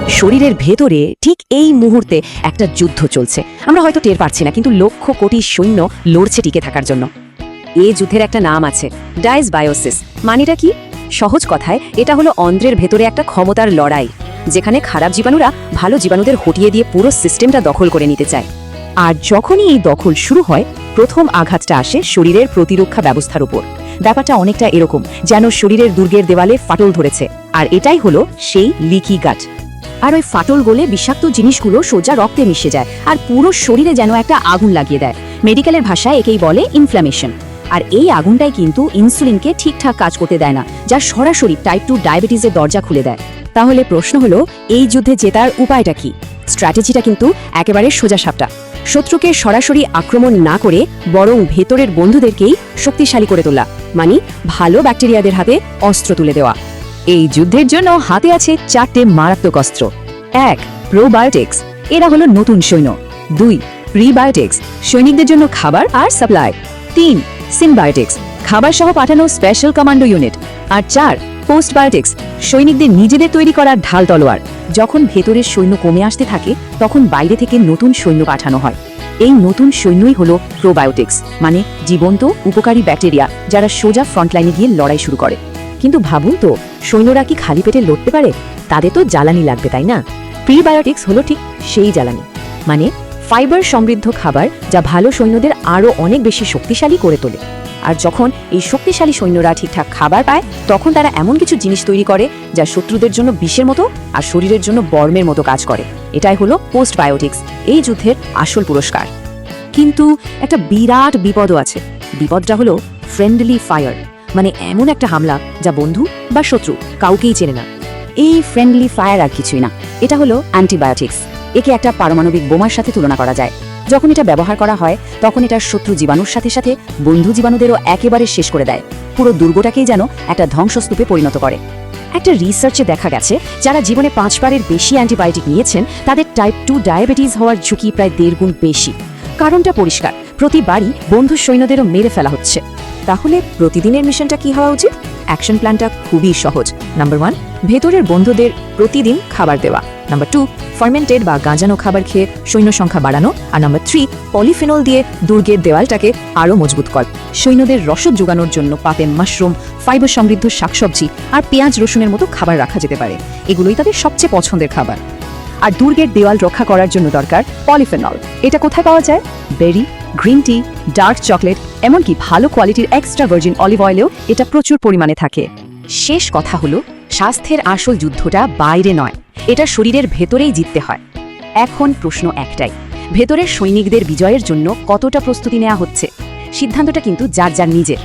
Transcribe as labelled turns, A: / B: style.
A: শরীরের ভেতরে ঠিক এই মুহূর্তে একটা যুদ্ধ চলছে। আমরা হয়তো টের পাচ্ছি না, কিন্তু লক্ষ কোটি সৈন্য লড়ছে টিকে থাকার জন্য। এই যুদ্ধের একটা নাম আছে, ডাইসবায়োসিস। মানেটা কি? সহজ কথায় এটা হলো অন্ত্রের ভেতরে একটা ক্ষমতার লড়াই, যেখানে খারাপ জীবাণুরা ভালো জীবাণুদের হটিয়ে দিয়ে পুরো সিস্টেমটা দখল করে নিতে চায়। আর যখনই এই দখল শুরু হয়, প্রথম আঘাতটা আসে শরীরের প্রতিরক্ষা ব্যবস্থার উপর। ব্যাপারটা অনেকটা এরকম, যেন শরীরের দুর্গের দেওয়ালে ফাটল ধরেছে, আর এটাই হলো সেই লিকি গাট। আর ওই ফাটল গলে বিষাক্ত জিনিসগুলো সোজা রক্তে মিশে যায়, আর পুরো শরীরে যেন একটা আগুন লাগিয়ে দেয়। মেডিকেলের ভাষায় একেই বলে ইনফ্ল্যামেশন। আর এই আগুনটাই কিন্তু ইনসুলিনকে ঠিকঠাক কাজ করতে দেয় না, যা সরাসরি টাইপ 2 ডায়াবেটিসের দরজা খুলে দেয়। তাহলে প্রশ্ন হলো, এই যুদ্ধে জেতার উপায়টা কি? স্ট্র্যাটেজিটা কিন্তু একেবারে সোজাসাপটা। শত্রুকে সরাসরি আক্রমণ না করে বরং ভেতরের বন্ধুদেরকেই শক্তিশালী করে তোলা, মানে ভালো ব্যাকটেরিয়াদের হাতে অস্ত্র তুলে দেওয়া। এই যুদ্ধের জন্য হাতে আছে 4টে মারাত্মক অস্ত্র। 1. প্রোবায়োটিক্স, এরা হলো নতুন সৈন্য। 2. প্রিবায়োটিক্স, সৈনিকদের জন্য খাবার আর সাপ্লাই। 3. সিনবায়োটিক্স, খাবার সহ পাঠানো স্পেশাল কমান্ডো ইউনিট। আর 4. পোস্টবায়োটিক্স, সৈনিকদের নিজেদের তৈরি করা ঢাল তলোয়ার। যখন ভেতরের সৈন্য কমে আসতে থাকে, তখন বাইরে থেকে নতুন সৈন্য পাঠানো হয়। এই নতুন সৈন্যই হলো প্রোবায়োটিক্স, মানে জীবন্ত উপকারী ব্যাকটেরিয়া, যারা সোজা ফ্রন্টলাইনে গিয়ে লড়াই শুরু করে। কিন্তু ভাবুন তো, সৈন্যরা কি খালি পেটে লড়তে পারে? তাদের তো জ্বালানি লাগবে, তাই না? প্রিবায়োটিক্স হলো ঠিক সেই জ্বালানি, মানে ফাইবার সমৃদ্ধ খাবার, যা ভালো সৈন্যদের আরও অনেক বেশি শক্তিশালী করে তোলে। আর যখন এই শক্তিশালী সৈন্যরা ঠিকঠাক খাবার পায়, তখন তারা এমন কিছু জিনিস তৈরি করে যা শত্রুদের জন্য বিষের মতো আর শরীরের জন্য বর্মের মতো কাজ করে। এটাই হলো পোস্টবায়োটিক্স, এই যুদ্ধের আসল পুরস্কার। কিন্তু একটা বিরাট বিপদও আছে। বিপদটা হলো ফ্রেন্ডলি ফায়ার, মানে এমন একটা হামলা যা বন্ধু বা শত্রু কাউকেই চেনে না। এই ফ্রেন্ডলি ফায়ার আর কিছুই না, এটা হলো অ্যান্টিবায়োটিক্স। একে একটা পারমাণবিক বোমার সাথে তুলনা করা যায়। যখন এটা ব্যবহার করা হয়, তখন এটা শত্রু জীবাণুর সাথে সাথে বন্ধু জীবাণুদেরও একেবারে শেষ করে দেয়। পুরো দুর্গটাকেই যেন একটা ধ্বংসস্তূপে পরিণত করে। একটা রিসার্চে দেখা গেছে, যারা জীবনে 5 বারের বেশি অ্যান্টিবায়োটিক নিয়েছেন, তাদের টাইপ 2 ডায়াবেটিস হওয়ার ঝুঁকি প্রায় 1.5 গুণ বেশি। কারণটা পরিষ্কার, প্রতিবারই বন্ধু সৈন্যদেরও মেরে ফেলা হচ্ছে। তাহলে প্রতিদিনের মিশনটা কি হওয়া উচিত? অ্যাকশন প্ল্যানটা খুবই সহজ। নাম্বার 1, ভেতরের বন্ধুদের প্রতিদিন খাবার দেওয়া। নাম্বার 2, ফার্মেন্টেড বা গাঁজানো খাবার খেয়ে সৈন্য সংখ্যা বাড়ানো। আর নাম্বার 3, পলিফেনল দিয়ে দুর্গের দেওয়ালটাকে আরও মজবুত কর। সৈন্যদের রসদ যোগানোর জন্য পাতে মাশরুম, ফাইবার সমৃদ্ধ শাকসবজি আর পেঁয়াজ রসুনের মতো খাবার রাখা যেতে পারে। এগুলোই তাদের সবচেয়ে পছন্দের খাবার। আর দুর্গের দেওয়াল রক্ষা করার জন্য দরকার পলিফেনল। এটা কোথায় পাওয়া যায়? বেরি, গ্রিন টি, ডার্ক চকলেট, এমনকি ভালো কোয়ালিটির এক্সট্রা ভার্জিন অলিভ অয়েলেও এটা প্রচুর পরিমাণে থাকে। শেষ কথা হলো, স্বাস্থ্যের আসল যুদ্ধটা বাইরে নয়, এটা শরীরের ভেতরেই জিততে হয়। এখন প্রশ্ন একটাই, ভেতরের সৈনিকদের বিজয়ের জন্য কতটা প্রস্তুতি নেওয়া হচ্ছে? সিদ্ধান্তটা কিন্তু যার যার নিজের।